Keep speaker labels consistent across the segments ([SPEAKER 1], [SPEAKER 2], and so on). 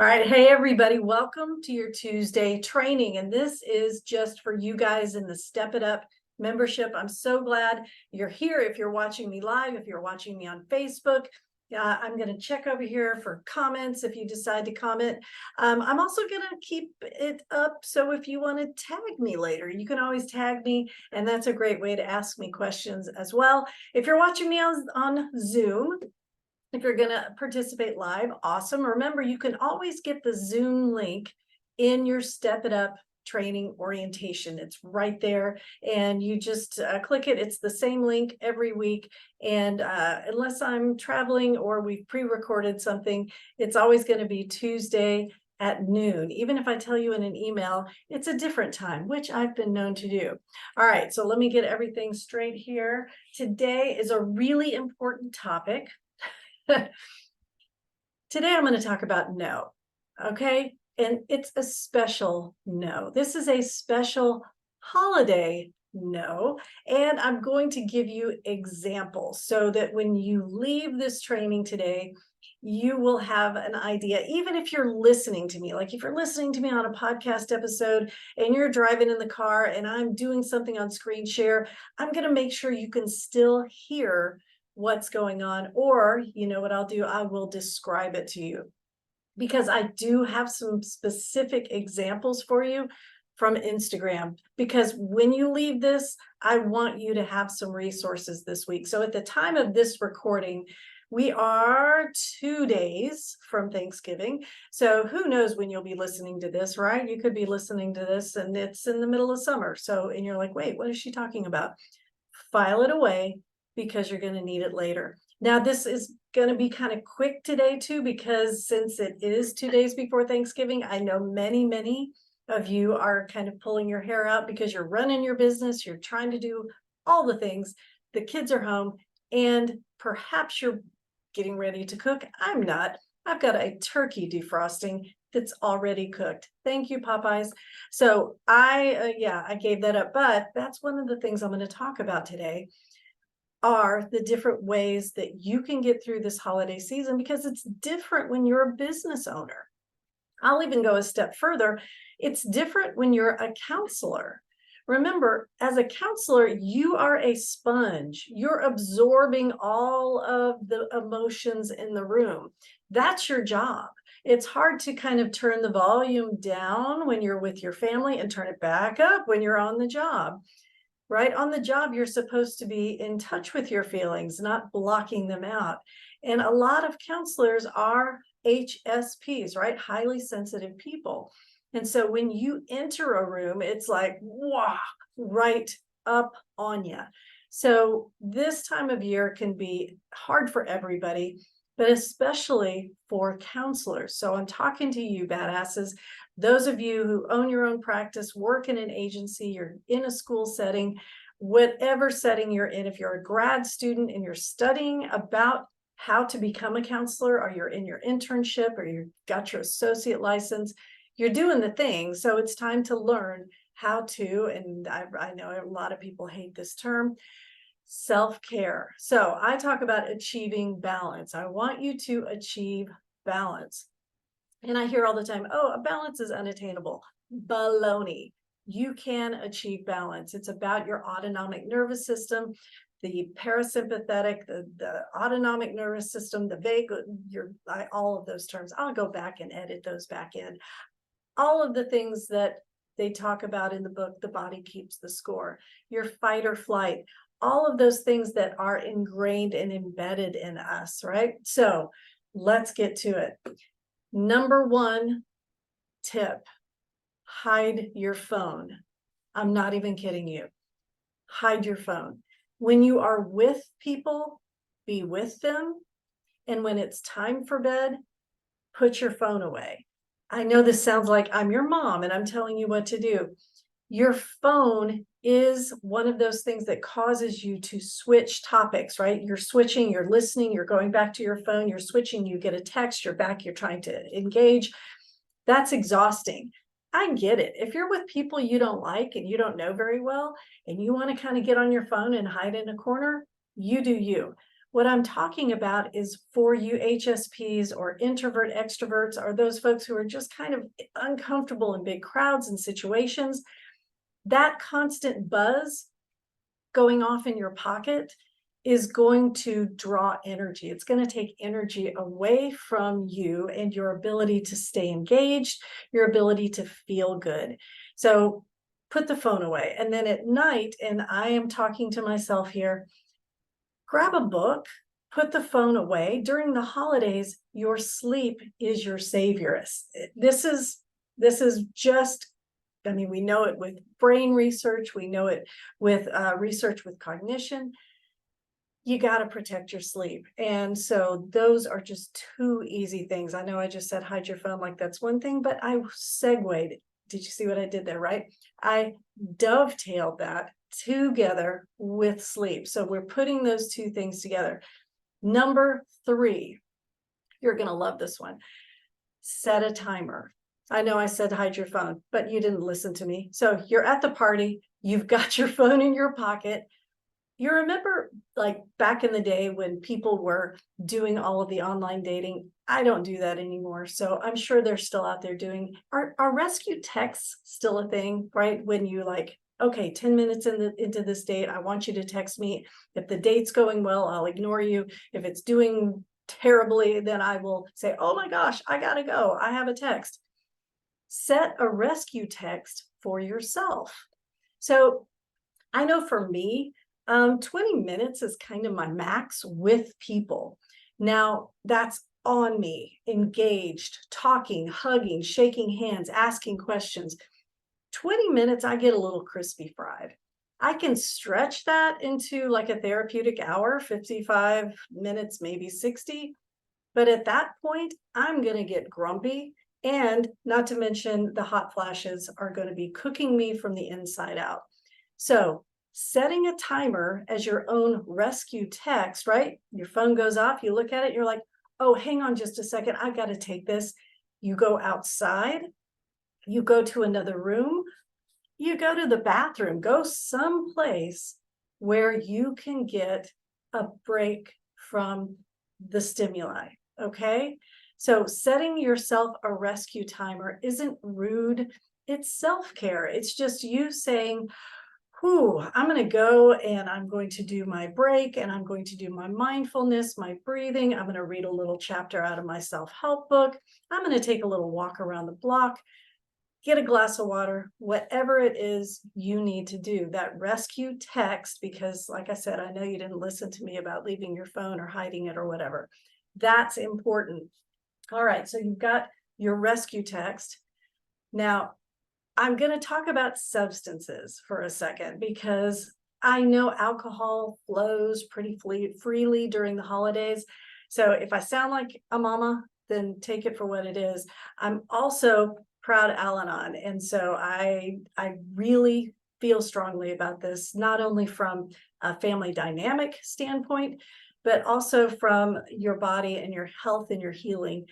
[SPEAKER 1] All right. Hey, everybody. Welcome to your Tuesday training. And this is just for you guys in the Step It Up membership. I'm so glad you're here. If you're watching me live, if you're watching me on Facebook, I'm going to check over here for comments if you decide to comment. I'm also going to keep it up. So if you want to tag me later, you can always tag me. And that's a great way to ask me questions as well. If you're watching me on Zoom, if you're going to participate live, awesome. Remember, you can always get the Zoom link in your Step It Up training orientation. It's right there, and you just click it. It's the same link every week. And unless I'm traveling or we've pre-recorded something, it's always going to be Tuesday at noon. Even if I tell you in an email, it's a different time, which I've been known to do. All right, so let me get everything straight here. Today is a really important topic. Today, I'm going to talk about no, okay? And it's a special no. This is a special holiday no. And I'm going to give you examples so that when you leave this training today, you will have an idea, even if you're listening to me, like if you're listening to me on a podcast episode and you're driving in the car and I'm doing something on screen share, I'm going to make sure you can still hear what's going on, or you know what I'll do, I will describe it to you, because I do have some specific examples for you from Instagram, because when you leave this, I want you to have some resources this week. So at the time of this recording, we are 2 days from Thanksgiving. So who knows when you'll be listening to this, right? You could be listening to this and it's in the middle of summer. So, and you're like, wait, what is she talking about? File it away, because you're going to need it later. Now, this is going to be kind of quick today too, because since it is 2 days before Thanksgiving, I know many of you are kind of pulling your hair out because you're running your business, you're trying to do all the things, the kids are home, and perhaps you're getting ready to cook. I'm not. I've got a turkey defrosting that's already cooked. Thank you, Popeyes. So I gave that up, but that's one of the things I'm going to talk about today, are the different ways that you can get through this holiday season, because it's different when you're a business owner. I'll even go a step further. It's different when you're a counselor. Remember, as a counselor, you are a sponge. You're absorbing all of the emotions in the room. That's your job. It's hard to kind of turn the volume down when you're with your family and turn it back up when you're on the job. Right? On the job, you're supposed to be in touch with your feelings, not blocking them out. And a lot of counselors are HSPs, right? Highly sensitive people. And so when you enter a room, it's like, wow, right up on you. So this time of year can be hard for everybody, but especially for counselors. So I'm talking to you, badasses. Those of you who own your own practice, work in an agency, you're in a school setting, whatever setting you're in, if you're a grad student and you're studying about how to become a counselor, or you're in your internship, or you've got your associate license, you're doing the thing. So it's time to learn how to, and I know a lot of people hate this term, self-care. So I talk about achieving balance. I want you to achieve balance. And I hear all the time, oh, a balance is unattainable. Baloney. You can achieve balance. It's about your autonomic nervous system, the parasympathetic, the autonomic nervous system, the vagus, all of those terms. I'll go back and edit those back in. All of the things that they talk about in the book, The Body Keeps the Score, your fight or flight, all of those things that are ingrained and embedded in us, right? So let's get to it. Number one tip, hide your phone. I'm not even kidding you. Hide your phone. When you are with people, be with them. And when it's time for bed, put your phone away. I know this sounds like I'm your mom and I'm telling you what to do. Your phone is one of those things that causes you to switch topics, right? You're switching, you're listening, you're going back to your phone, you're switching, you get a text, you're back, you're trying to engage. That's exhausting. I get it. If you're with people you don't like and you don't know very well, and you want to kind of get on your phone and hide in a corner, you do you. What I'm talking about is for you HSPs or introvert extroverts, or those folks who are just kind of uncomfortable in big crowds and situations. That constant buzz going off in your pocket is going to draw energy. It's going to take energy away from you and your ability to stay engaged, your ability to feel good. So put the phone away. And then at night, and I am talking to myself here, grab a book, put the phone away. During the holidays, your sleep is your savior. This is just, I mean, we know it with brain research, we know it with research with cognition. You got to protect your sleep. And so those are just two easy things. I know I just said hide your phone like that's one thing, but I segued. Did you see what I did there, right? I dovetailed that together with sleep. So we're putting those two things together. Number 3, you're going to love this one. Set a timer. I know I said hide your phone, but you didn't listen to me. So you're at the party, you've got your phone in your pocket. You remember like back in the day when people were doing all of the online dating? I don't do that anymore. So I'm sure they're still out there doing, are rescue texts still a thing, right? When you like, okay, 10 minutes into this date, I want you to text me. If the date's going well, I'll ignore you. If it's doing terribly, then I will say, oh my gosh, I gotta go. I have a text. Set a rescue text for yourself. So I know for me, 20 minutes is kind of my max with people. Now that's on me, engaged, talking, hugging, shaking hands, asking questions. 20 minutes, I get a little crispy fried. I can stretch that into like a therapeutic hour, 55 minutes, maybe 60. But at that point, I'm going to get grumpy. And not to mention the hot flashes are going to be cooking me from the inside out. So setting a timer as your own rescue text, right? Your phone goes off, you look at it, you're like, oh, hang on just a second, I got to take this. You go outside, you go to another room, you go to the bathroom, go someplace where you can get a break from the stimuli, okay? So setting yourself a rescue timer isn't rude, it's self-care. It's just you saying, I'm going to go and I'm going to do my break and I'm going to do my mindfulness, my breathing. I'm going to read a little chapter out of my self-help book. I'm going to take a little walk around the block, get a glass of water, whatever it is you need to do. That rescue text, because like I said, I know you didn't listen to me about leaving your phone or hiding it or whatever. That's important. All right, so you've got your rescue text. Now, I'm going to talk about substances for a second because I know alcohol flows pretty freely during the holidays. So if I sound like a mama, then take it for what it is. I'm also proud Al-Anon. And so I really feel strongly about this, not only from a family dynamic standpoint, but also from your body and your health and your healing.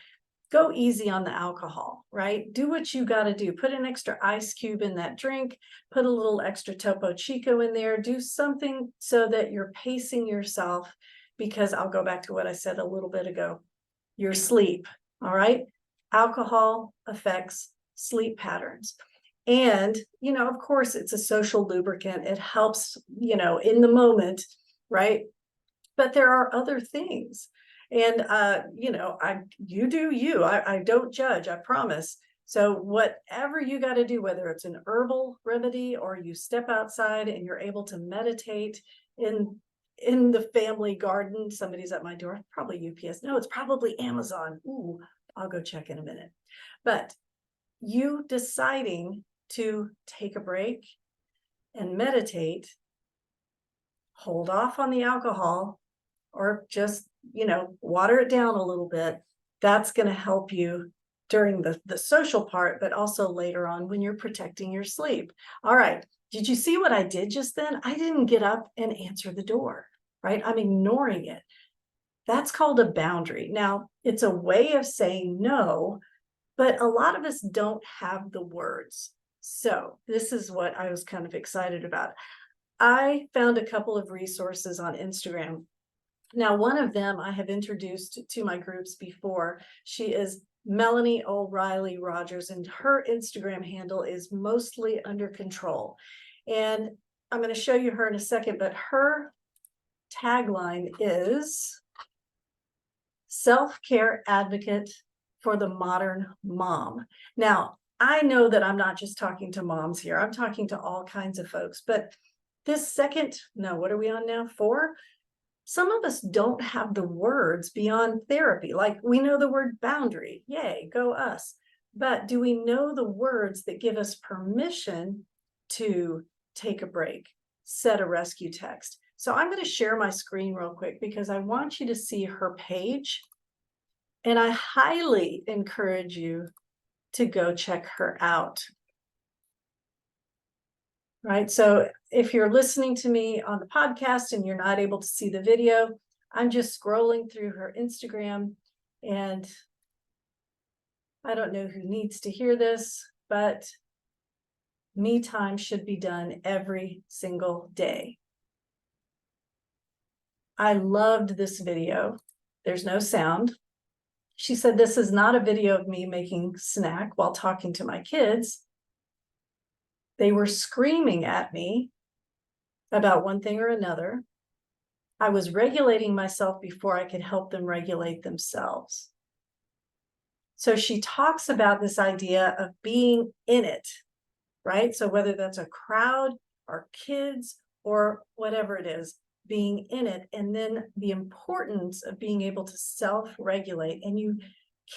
[SPEAKER 1] Go easy on the alcohol, right? Do what you got to do. Put an extra ice cube in that drink, put a little extra Topo Chico in there, do something so that you're pacing yourself, because I'll go back to what I said a little bit ago, your sleep, all right? Alcohol affects sleep patterns. And, of course, it's a social lubricant. It helps, in the moment, right? But there are other things. And, you do you. I don't judge, I promise. So whatever you got to do, whether it's an herbal remedy or you step outside and you're able to meditate in the family garden, somebody's at my door, probably UPS. No, it's probably Amazon. Ooh, I'll go check in a minute. But you deciding to take a break and meditate, hold off on the alcohol, or just, water it down a little bit, that's going to help you during the social part, but also later on when you're protecting your sleep. All right. Did you see what I did just then? I didn't get up and answer the door, right? I'm ignoring it. That's called a boundary. Now, it's a way of saying no, but a lot of us don't have the words. So this is what I was kind of excited about. I found a couple of resources on Instagram. Now, one of them I have introduced to my groups before. She is Melanie O'Reilly Rogers, and her Instagram handle is Mostly Under Control. And I'm going to show you her in a second, but her tagline is self-care advocate for the modern mom. Now, I know that I'm not just talking to moms here. I'm talking to all kinds of folks, but this second, no, what are we on now? 4? Some of us don't have the words beyond therapy. Like, we know the word boundary. Yay, go us. But do we know the words that give us permission to take a break, set a rescue text? So I'm going to share my screen real quick because I want you to see her page. And I highly encourage you to go check her out. Right. So if you're listening to me on the podcast and you're not able to see the video, I'm just scrolling through her Instagram, and I don't know who needs to hear this, but me time should be done every single day. I loved this video. There's no sound. She said, this is not a video of me making snack while talking to my kids. They were screaming at me about one thing or another. I was regulating myself before I could help them regulate themselves. So she talks about this idea of being in it, right? So whether that's a crowd or kids or whatever it is, being in it, and then the importance of being able to self-regulate. And you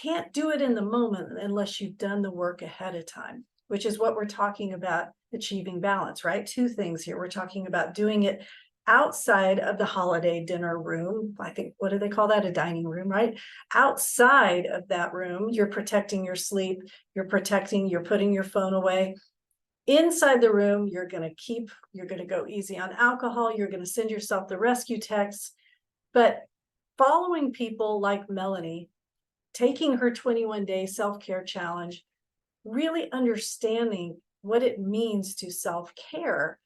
[SPEAKER 1] can't do it in the moment unless you've done the work ahead of time, which is what we're talking about, achieving balance, right? 2 things here. We're talking about doing it outside of the holiday dinner room. I think, what do they call that? A dining room, right? Outside of that room, you're protecting your sleep, you're putting your phone away. Inside the room, you're going to go easy on alcohol. You're going to send yourself the rescue texts. But following people like Melanie, taking her 21-day self-care challenge, really understanding what it means to self-care,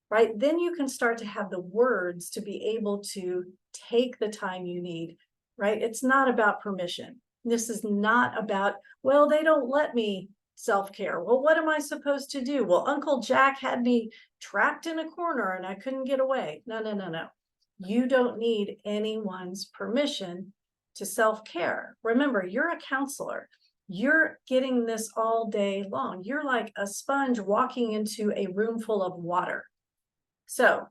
[SPEAKER 1] right? Then you can start to have the words to be able to take the time you need, right? It's not about permission. This is not about, well, they don't let me self-care. Well, what am I supposed to do? Well, Uncle Jack had me trapped in a corner and I couldn't get away. No, no, no, no. You don't need anyone's permission to self-care. Remember, you're a counselor. You're getting this all day long. You're like a sponge walking into a room full of water. So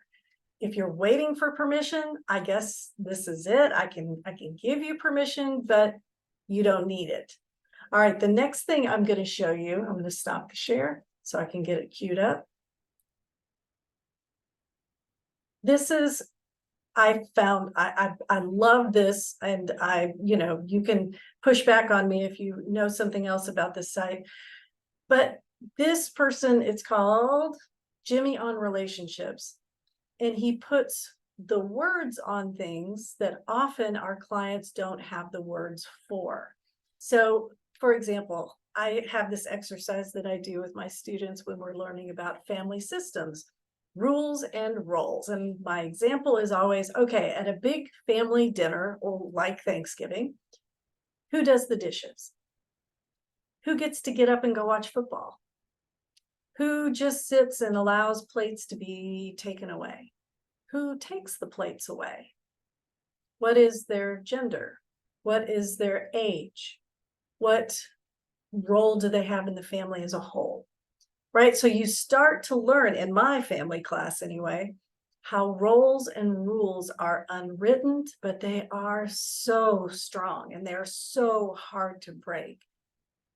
[SPEAKER 1] if you're waiting for permission, I guess this is it. I can give you permission, but you don't need it. All right, the next thing I'm going to show you, I'm going to stop the share so I can get it queued up. This is, I love this, and you can push back on me if you know something else about this site. But this person, it's called Jimmy on Relationships. And he puts the words on things that often our clients don't have the words for. So, for example, I have this exercise that I do with my students when we're learning about family systems, rules and roles. And my example is always, okay, at a big family dinner, or like Thanksgiving, who does the dishes? Who gets to get up and go watch football? Who just sits and allows plates to be taken away? Who takes the plates away? What is their gender? What is their age? What role do they have in the family as a whole? Right? So you start to learn, in my family class anyway, how roles and rules are unwritten, but they are so strong and they're so hard to break.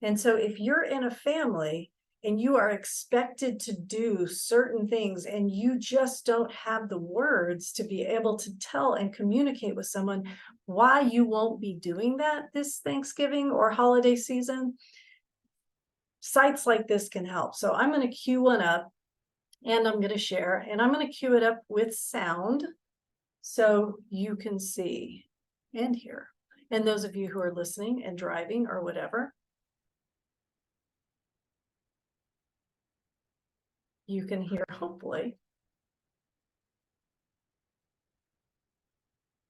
[SPEAKER 1] And so if you're in a family and you are expected to do certain things and you just don't have the words to be able to tell and communicate with someone why you won't be doing that this Thanksgiving or holiday season, sites like this can help. So I'm going to queue one up and I'm going to share, and I'm going to queue it up with sound so you can see and hear. And those of you who are listening and driving or whatever, you can hear, hopefully.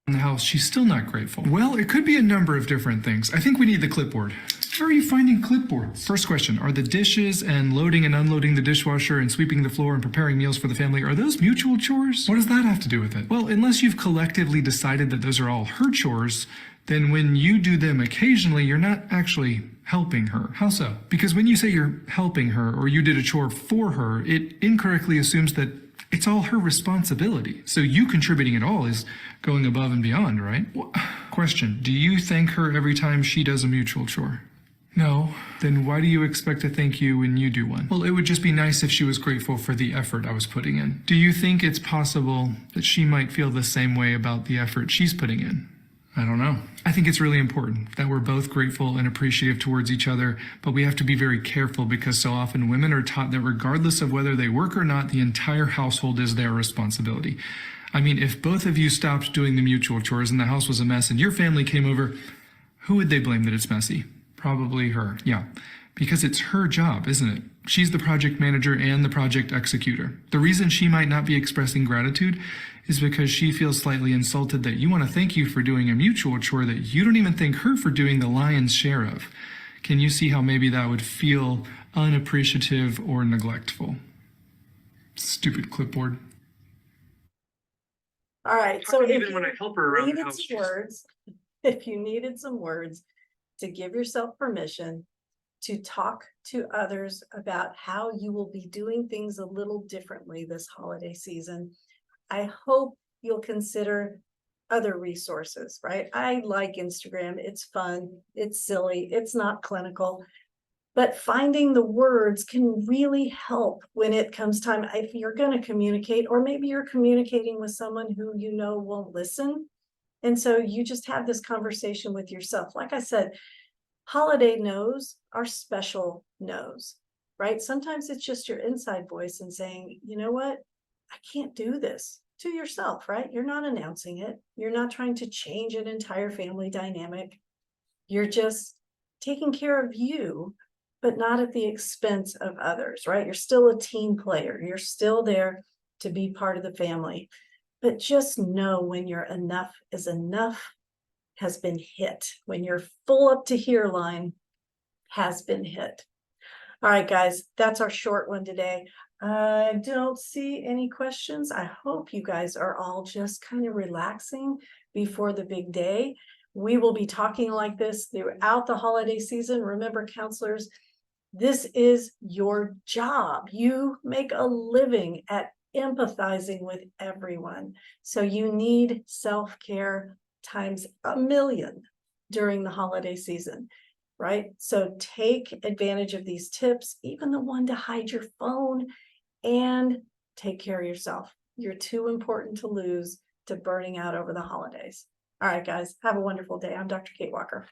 [SPEAKER 2] in the house, she's still not grateful. Well, it could be a number of different things. I think we need the clipboard. How are you finding clipboards? First question, are the dishes and loading and unloading the dishwasher and sweeping the floor and preparing meals for the family, are those mutual chores? What does that have to do with it? Well, unless you've collectively decided that those are all her chores, then when you do them occasionally, you're not actually helping her. How so? Because when you say you're helping her or you did a chore for her, it incorrectly assumes that it's all her responsibility. So you contributing at all is going above and beyond, right? Question, do you thank her every time she does a mutual chore? No. Then why do you expect to thank you when you do one? Well, it would just be nice if she was grateful for the effort I was putting in. Do you think it's possible that she might feel the same way about the effort she's putting in? I don't know. I think it's really important that we're both grateful and appreciative towards each other, but we have to be very careful because so often women are taught that regardless of whether they work or not, the entire household is their responsibility. I mean, if both of you stopped doing the mutual chores and the house was a mess and your family came over, who would they blame that it's messy? Probably her. Yeah, because it's her job, isn't it? She's the project manager and the project executor. The reason she might not be expressing gratitude is because she feels slightly insulted that you want to thank you for doing a mutual chore that you don't even thank her for doing the lion's share of. Can you see how maybe that would feel unappreciative or neglectful? Stupid clipboard.
[SPEAKER 1] All right, so
[SPEAKER 2] Even when I help her around the house,
[SPEAKER 1] if you needed some words to give yourself permission to talk to others about how you will be doing things a little differently this holiday season, I hope you'll consider other resources, right? I like Instagram. It's fun. It's silly. It's not clinical. But finding the words can really help when it comes time, if you're going to communicate, or maybe you're communicating with someone who you know won't listen. And so you just have this conversation with yourself. Like I said, holiday no's are special no's, right? Sometimes it's just your inside voice and saying, you know what? I can't do this, to yourself, right? You're not announcing it. You're not trying to change an entire family dynamic. You're just taking care of you, but not at the expense of others, right? You're still a team player. You're still there to be part of the family. But just know when your enough is enough has been hit, when your full up to here line has been hit. All right, guys, that's our short one today. I don't see any questions. I hope you guys are all just kind of relaxing before the big day. We will be talking like this throughout the holiday season. Remember, counselors, this is your job. You make a living at empathizing with everyone. So you need self-care times a million during the holiday season. Right? So take advantage of these tips, even the one to hide your phone, and take care of yourself. You're too important to lose to burning out over the holidays. All right, guys, have a wonderful day. I'm Dr. Kate Walker.